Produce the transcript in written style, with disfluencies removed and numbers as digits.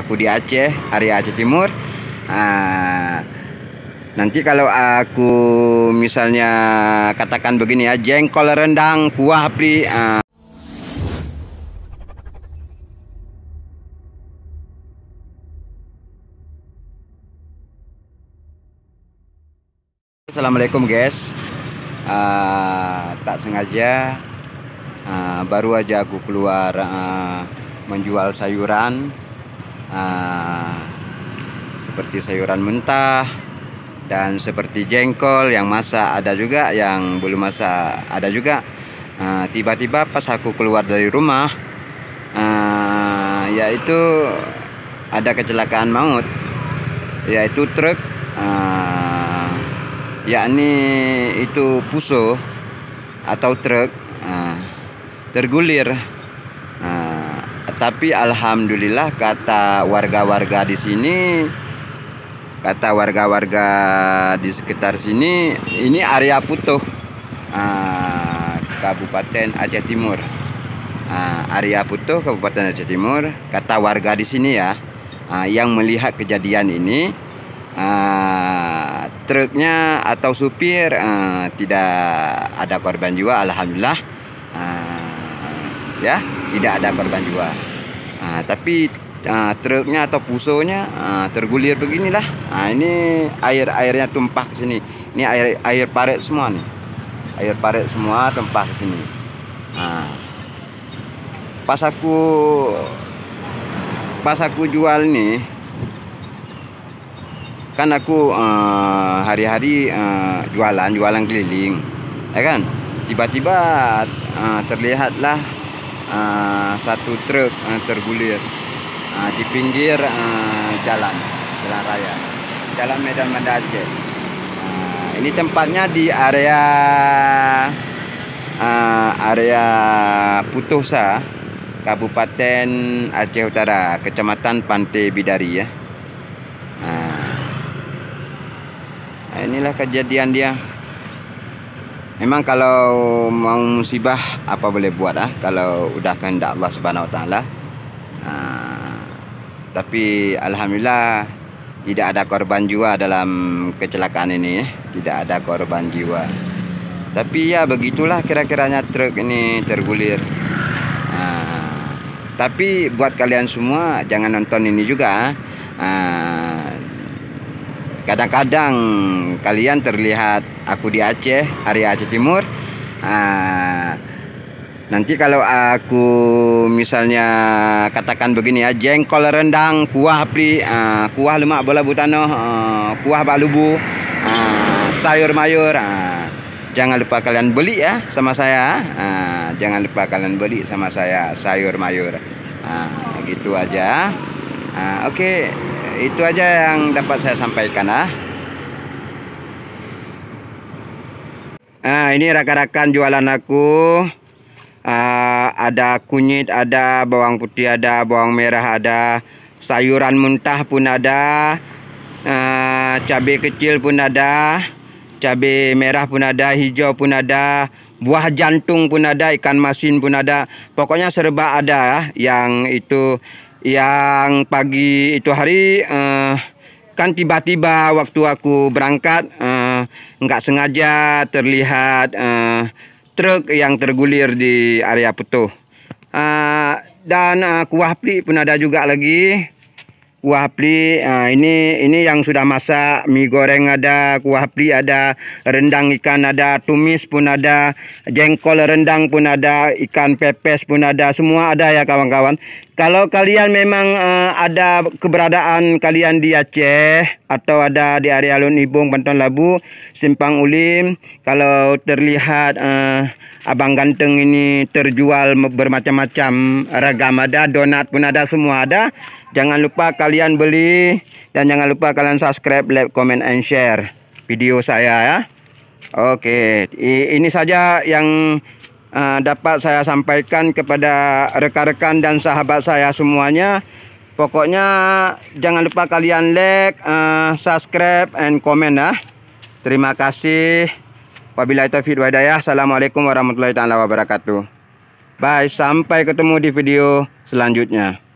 aku di Aceh, area Aceh Timur. Nanti kalau aku misalnya katakan begini ya, jengkol rendang kuah pri. Assalamualaikum guys. Tak sengaja baru aja aku keluar menjual sayuran, seperti sayuran mentah dan seperti jengkol yang masak ada juga, yang belum masak ada juga. Tiba-tiba pas aku keluar dari rumah, yaitu ada kecelakaan maut, yaitu truk, yakni itu Fuso atau truk tergulir. Tapi alhamdulillah kata warga-warga di sini, kata warga-warga di sekitar sini, ini area Putuh, Kabupaten Aceh Timur. Area Putuh, Kabupaten Aceh Timur. Kata warga di sini ya, yang melihat kejadian ini, truknya atau supir tidak ada korban jiwa, alhamdulillah. Ya, tidak ada korban jiwa. Tapi truknya atau Fusonya tergulir beginilah. Ini airnya tumpah ke sini. Ini air parit semua nih. Air parit semua tumpah ke sini. Pas aku jual nih, kan aku hari-hari jualan keliling, ya kan. Tiba-tiba terlihatlah satu truk tergulir di pinggir jalan raya, Jalan Medan Banda Aceh. Ini tempatnya di area Putuhsa, Kabupaten Aceh Utara, Kecamatan Pantai Bidari ya. Inilah kejadian dia. Memang kalau mau musibah apa boleh buat kalau udah kehendak Allah Subhanahu Wa Taala. Tapi alhamdulillah tidak ada korban jiwa dalam kecelakaan ini, tidak ada korban jiwa. Tapi ya begitulah kira-kiranya truk ini tergulir. Tapi buat kalian semua jangan nonton ini juga. Kadang-kadang kalian terlihat aku di Aceh, area Aceh Timur. Nanti kalau aku misalnya katakan begini ya, jengkol rendang kuah pri, kuah lemak bola butano, kuah balubu, sayur mayur. Jangan lupa kalian beli ya sama saya. Jangan lupa kalian beli sama saya sayur mayur. Gitu aja. Oke. Itu aja yang dapat saya sampaikan. Ini rakan-rakan jualan aku. Ada kunyit, ada bawang putih, ada bawang merah, ada sayuran mentah pun ada, cabai kecil pun ada, cabai merah pun ada, hijau pun ada, buah jantung pun ada, ikan masin pun ada. Pokoknya serba ada. Yang itu yang pagi itu hari kan tiba-tiba waktu aku berangkat nggak sengaja terlihat truk yang tergulir di area Putuh. Dan kuah pli pun ada juga lagi. Kuah pli ini yang sudah masak, mie goreng ada, kuah pli ada, rendang ikan ada, tumis pun ada, jengkol rendang pun ada, ikan pepes pun ada, semua ada ya kawan-kawan. Kalau kalian memang ada keberadaan kalian di Aceh atau ada di area Alun Ibung, Bantuan Labu, Simpang Ulim, kalau terlihat abang ganteng ini terjual bermacam-macam ragam, ada donat pun ada, semua ada. Jangan lupa kalian beli dan jangan lupa kalian subscribe, like, comment, and share video saya ya. Oke, ini saja yang dapat saya sampaikan kepada rekan-rekan dan sahabat saya semuanya. Pokoknya jangan lupa kalian like, subscribe, and comment ya. Terima kasih. Wabillahi taufiq wal hidayah. Assalamualaikum warahmatullahi wabarakatuh. Bye, sampai ketemu di video selanjutnya.